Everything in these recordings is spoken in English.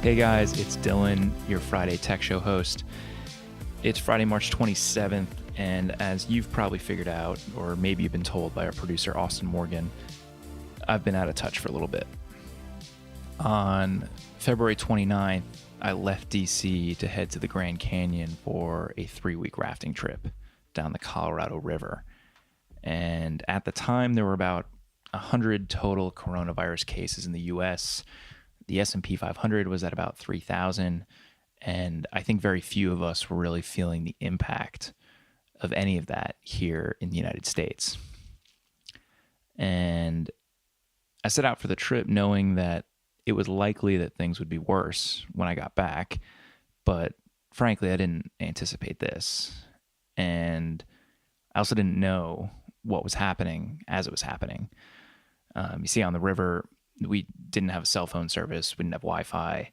Hey guys, it's Dylan, your Friday Tech Show host. It's Friday, March 27th, and as you've probably figured out, or maybe you've been told by our producer, Austin Morgan, I've been out of touch for a little bit. On February 29th, I left DC to head to the Grand Canyon for a 3-week rafting trip down the Colorado River. And at the time, there were about 100 total coronavirus cases in the US. The S&P 500 was at about 3,000, and I think very few of us were really feeling the impact of any of that here in the United States. And I set out for the trip knowing that it was likely that things would be worse when I got back, but frankly, I didn't anticipate this. And I also didn't know what was happening as it was happening. You see, on the river, we didn't have a cell phone service. We didn't have Wi-Fi.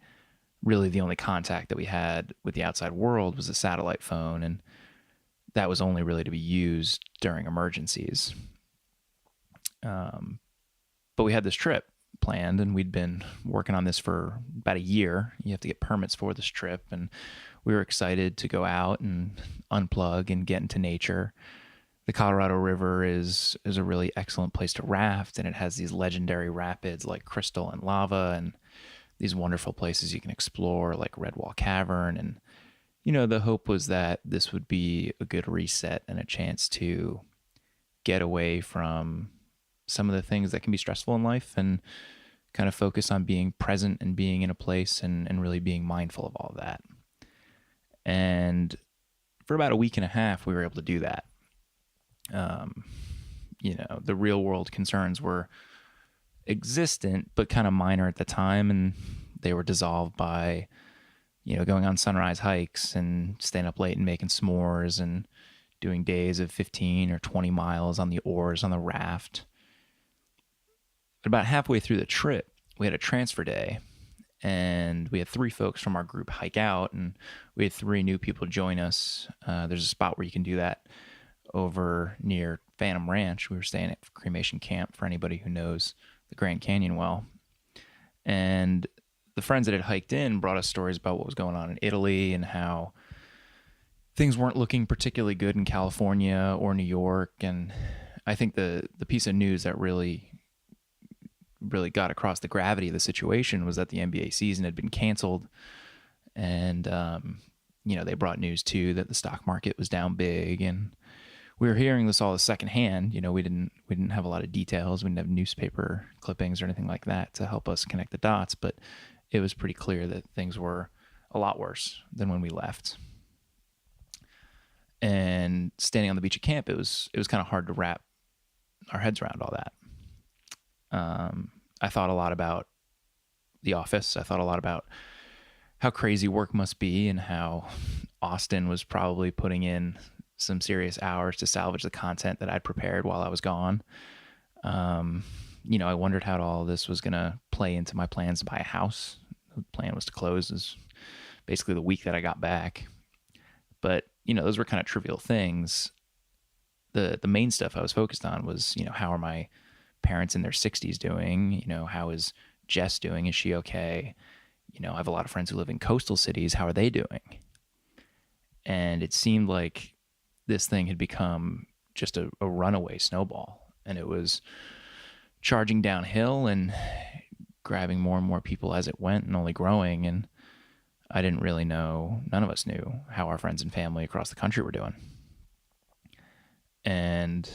Really, the only contact that we had with the outside world was a satellite phone, and that was only really to be used during emergencies. But we had this trip planned, and we'd been working on this for about a year. You have to get permits for this trip, and we were excited to go out and unplug and get into nature. The Colorado River is a really excellent place to raft, and it has these legendary rapids like Crystal and Lava, and these wonderful places you can explore like Redwall Cavern. And, the hope was that this would be a good reset and a chance to get away from some of the things that can be stressful in life and kind of focus on being present and being in a place and really being mindful of all of that. And for about a week and a half, we were able to do that. The real world concerns were existent, but kind of minor at the time. And they were dissolved by, going on sunrise hikes and staying up late and making s'mores and doing days of 15 or 20 miles on the oars on the raft. But about halfway through the trip, we had a transfer day, and we had 3 folks from our group hike out, and we had 3 new people join us. There's a spot where you can do that over near Phantom Ranch. We were staying at Cremation Camp, for anybody who knows the Grand Canyon well. And the friends that had hiked in brought us stories about what was going on in Italy and how things weren't looking particularly good in California or New York. And I think the piece of news that really got across the gravity of the situation was that the NBA season had been canceled. And, they brought news too that the stock market was down big, and we were hearing this all secondhand. We didn't have a lot of details. We didn't have newspaper clippings or anything like that to help us connect the dots, but it was pretty clear that things were a lot worse than when we left. And standing on the beach at camp, it was kind of hard to wrap our heads around all that. I thought a lot about the office. I thought a lot about how crazy work must be and how Austin was probably putting in some serious hours to salvage the content that I'd prepared while I was gone. I wondered how all this was going to play into my plans to buy a house. The plan was to close is basically the week that I got back. But, those were kind of trivial things. The main stuff I was focused on was, how are my parents in their 60s doing? How is Jess doing? Is she okay? I have a lot of friends who live in coastal cities. How are they doing? And it seemed like this thing had become just a runaway snowball, and it was charging downhill and grabbing more and more people as it went and only growing. And I didn't really know, none of us knew how our friends and family across the country were doing. And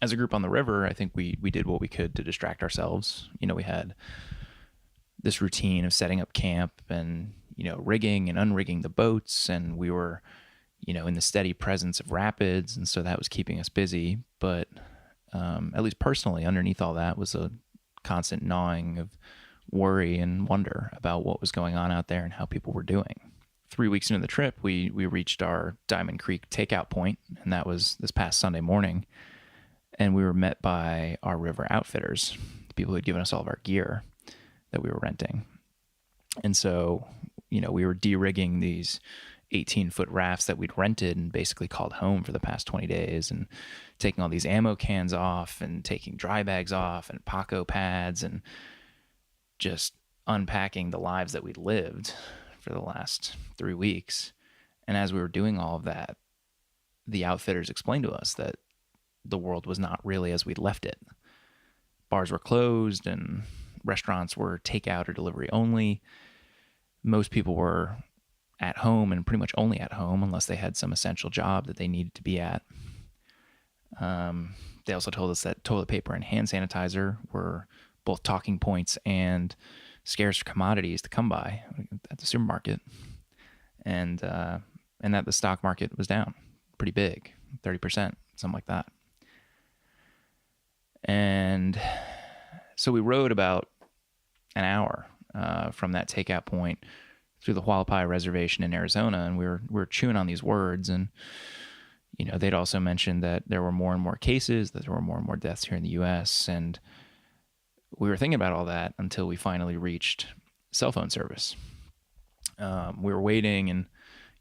as a group on the river, I think we did what we could to distract ourselves. We had this routine of setting up camp and, rigging and unrigging the boats, and we were in the steady presence of rapids, and so that was keeping us busy. But at least personally, underneath all that was a constant gnawing of worry and wonder about what was going on out there and how people were doing. 3 weeks into the trip, we reached our Diamond Creek takeout point, and that was this past Sunday morning. And we were met by our river outfitters, the people who had given us all of our gear that we were renting. And so, we were de-rigging these 18-foot rafts that we'd rented and basically called home for the past 20 days, and taking all these ammo cans off and taking dry bags off and Paco pads and just unpacking the lives that we'd lived for the last 3 weeks. And as we were doing all of that, the outfitters explained to us that the world was not really as we'd left it. Bars were closed and restaurants were takeout or delivery only. Most people were at home and pretty much only at home unless they had some essential job that they needed to be at. They also told us that toilet paper and hand sanitizer were both talking points and scarce commodities to come by at the supermarket, and that the stock market was down pretty big, 30%, something like that. And so we rode about an hour from that takeout point through the Hualapai Reservation in Arizona, and we were chewing on these words. And they'd also mentioned that there were more and more cases, that there were more and more deaths here in the U.S., and we were thinking about all that until we finally reached cell phone service. We were waiting, and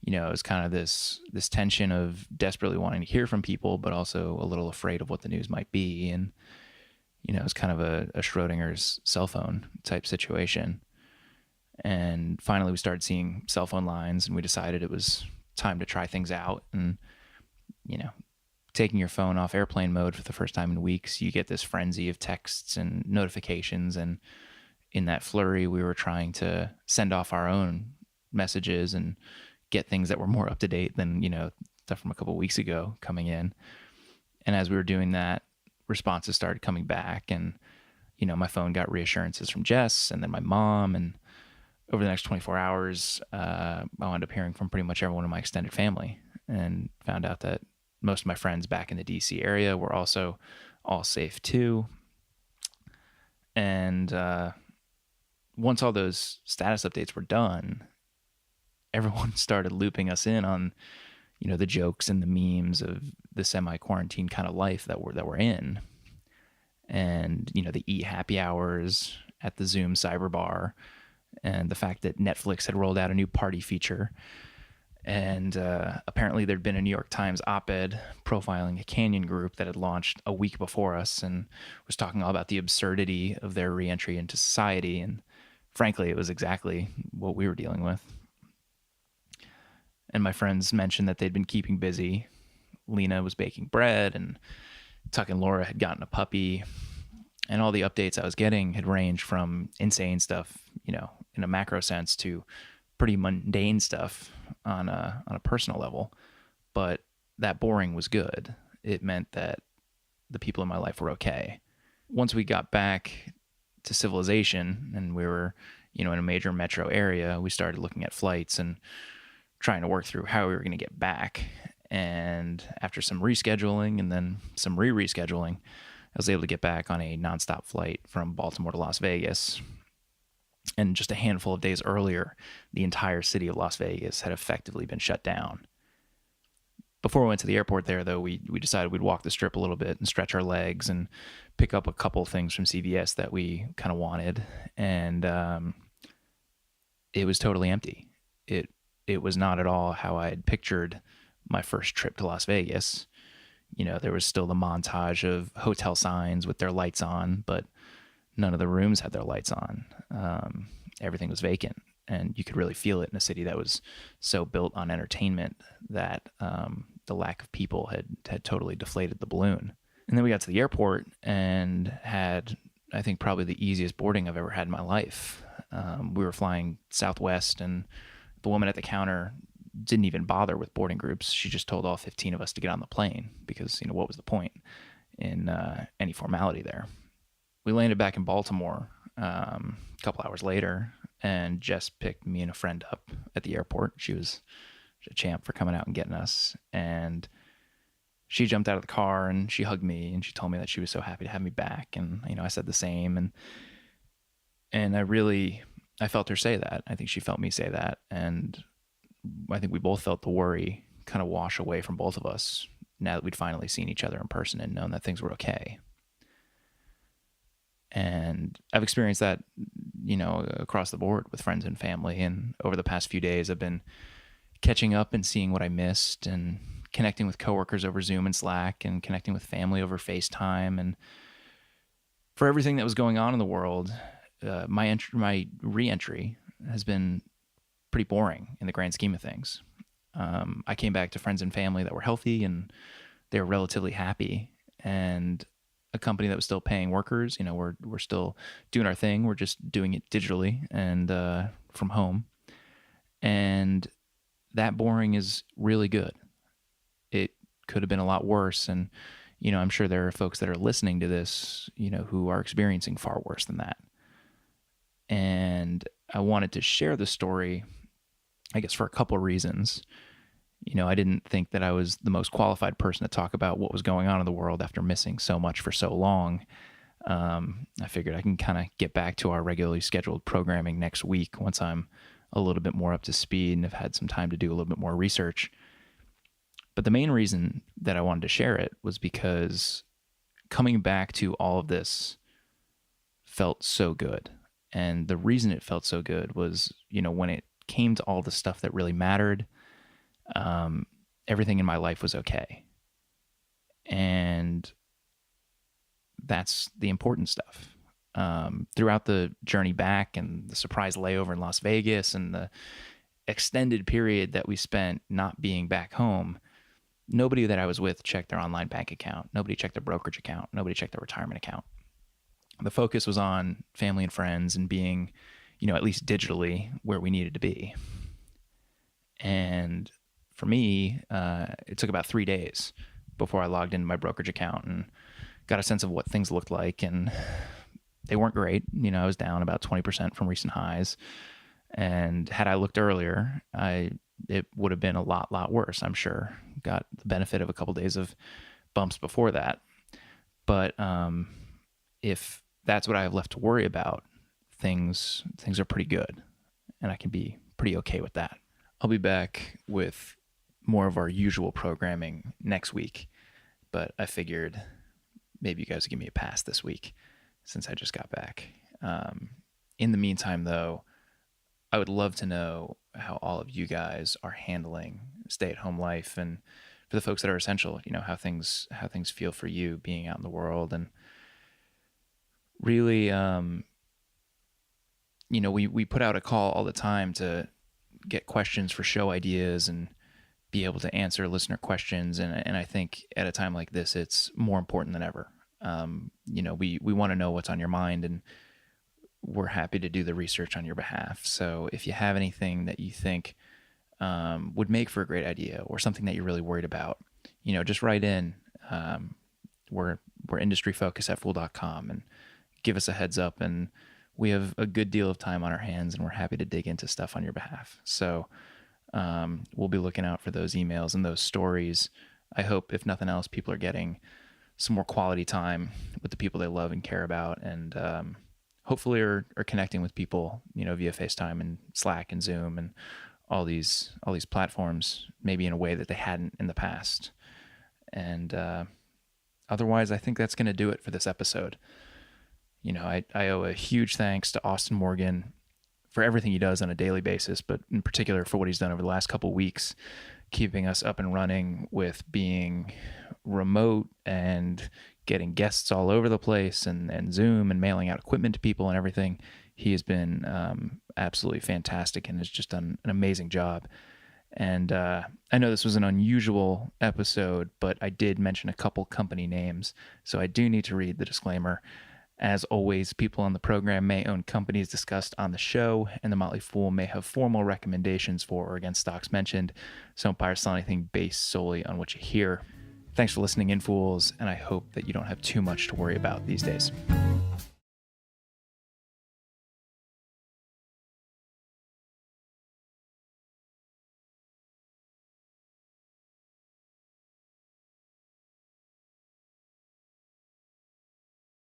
it was kind of this tension of desperately wanting to hear from people, but also a little afraid of what the news might be. And it was kind of a Schrodinger's cell phone type situation. And finally, we started seeing cell phone lines, and we decided it was time to try things out. And taking your phone off airplane mode for the first time in weeks, you get this frenzy of texts and notifications. And in that flurry, we were trying to send off our own messages and get things that were more up to date than, stuff from a couple of weeks ago coming in. And as we were doing that, responses started coming back, and, my phone got reassurances from Jess and then my mom. And over the next 24 hours, I wound up hearing from pretty much everyone in my extended family, and found out that most of my friends back in the DC area were also all safe too. And once all those status updates were done, everyone started looping us in on, the jokes and the memes of the semi-quarantine kind of life that we're in. And, the eat happy hours at the Zoom cyber bar, and the fact that Netflix had rolled out a new party feature. And apparently there'd been a New York Times op-ed profiling a Canyon group that had launched a week before us and was talking all about the absurdity of their reentry into society. And frankly, it was exactly what we were dealing with. And my friends mentioned that they'd been keeping busy. Lena was baking bread, and Tuck and Laura had gotten a puppy. And all the updates I was getting had ranged from insane stuff, in a macro sense, to pretty mundane stuff on a personal level. But that boring was good. It meant that the people in my life were okay. Once we got back to civilization and we were, in a major metro area, we started looking at flights and trying to work through how we were going to get back. And after some rescheduling and then some rescheduling, I was able to get back on a nonstop flight from Baltimore to Las Vegas. And just a handful of days earlier, the entire city of Las Vegas had effectively been shut down. Before we went to the airport there, though, we decided we'd walk the strip a little bit and stretch our legs and pick up a couple of things from CVS that we kind of wanted. And it was totally empty. It was not at all how I had pictured my first trip to Las Vegas. There was still the montage of hotel signs with their lights on, but none of the rooms had their lights on. Everything was vacant, and you could really feel it in a city that was so built on entertainment that the lack of people had totally deflated the balloon. And then we got to the airport and had, I think, probably the easiest boarding I've ever had in my life. We were flying Southwest, and the woman at the counter didn't even bother with boarding groups. She just told all 15 of us to get on the plane because, what was the point in any formality there? We landed back in Baltimore a couple hours later, and Jess picked me and a friend up at the airport. She was a champ for coming out and getting us. And she jumped out of the car and she hugged me and she told me that she was so happy to have me back. And, I said the same. And I felt her say that. I think she felt me say that. And I think we both felt the worry kind of wash away from both of us now that we'd finally seen each other in person and known that things were okay. And I've experienced that, across the board with friends and family. And over the past few days, I've been catching up and seeing what I missed, and connecting with coworkers over Zoom and Slack, and connecting with family over FaceTime. And for everything that was going on in the world, my re-entry has been pretty boring in the grand scheme of things. I came back to friends and family that were healthy and they were relatively happy, and a company that was still paying workers. We're still doing our thing. We're just doing it digitally and from home, and that boring is really good. It could have been a lot worse, and I'm sure there are folks that are listening to this, who are experiencing far worse than that. And I wanted to share the story, I guess, for a couple of reasons. I didn't think that I was the most qualified person to talk about what was going on in the world after missing so much for so long. I figured I can kind of get back to our regularly scheduled programming next week once I'm a little bit more up to speed and have had some time to do a little bit more research. But the main reason that I wanted to share it was because coming back to all of this felt so good. And the reason it felt so good was, when it came to all the stuff that really mattered, everything in my life was okay. And that's the important stuff. Throughout the journey back and the surprise layover in Las Vegas and the extended period that we spent not being back home, nobody that I was with checked their online bank account. Nobody checked their brokerage account. Nobody checked their retirement account. The focus was on family and friends and being, at least digitally where we needed to be. And for me, it took about 3 days before I logged into my brokerage account and got a sense of what things looked like. And they weren't great. I was down about 20% from recent highs. And had I looked earlier, it would have been a lot worse, I'm sure. Got the benefit of a couple days of bumps before that. But if that's what I have left to worry about, things are pretty good. And I can be pretty okay with that. I'll be back with more of our usual programming next week. But I figured maybe you guys would give me a pass this week since I just got back. In the meantime, though, I would love to know how all of you guys are handling stay-at-home life, and for the folks that are essential, how things feel for you being out in the world. And really, we put out a call all the time to get questions for show ideas and be able to answer listener questions. And I think at a time like this, it's more important than ever. We want to know what's on your mind, and we're happy to do the research on your behalf. So if you have anything that you think would make for a great idea or something that you're really worried about, just write in. We're industryfocus@fool.com, and give us a heads up. And we have a good deal of time on our hands, and we're happy to dig into stuff on your behalf. So we'll be looking out for those emails and those stories. I hope, if nothing else, people are getting some more quality time with the people they love and care about, and hopefully are connecting with people, via FaceTime and Slack and Zoom and all these platforms, maybe in a way that they hadn't in the past. And otherwise, I think that's going to do it for this episode. I owe a huge thanks to Austin Morgan for everything he does on a daily basis, but in particular for what he's done over the last couple of weeks, keeping us up and running with being remote and getting guests all over the place and Zoom and mailing out equipment to people and everything. He has been absolutely fantastic and has just done an amazing job. And I know this was an unusual episode, but I did mention a couple company names, so I do need to read the disclaimer. As always, people on the program may own companies discussed on the show, and the Motley Fool may have formal recommendations for or against stocks mentioned, so don't buy or sell anything based solely on what you hear. Thanks for listening in, fools, and I hope that you don't have too much to worry about these days.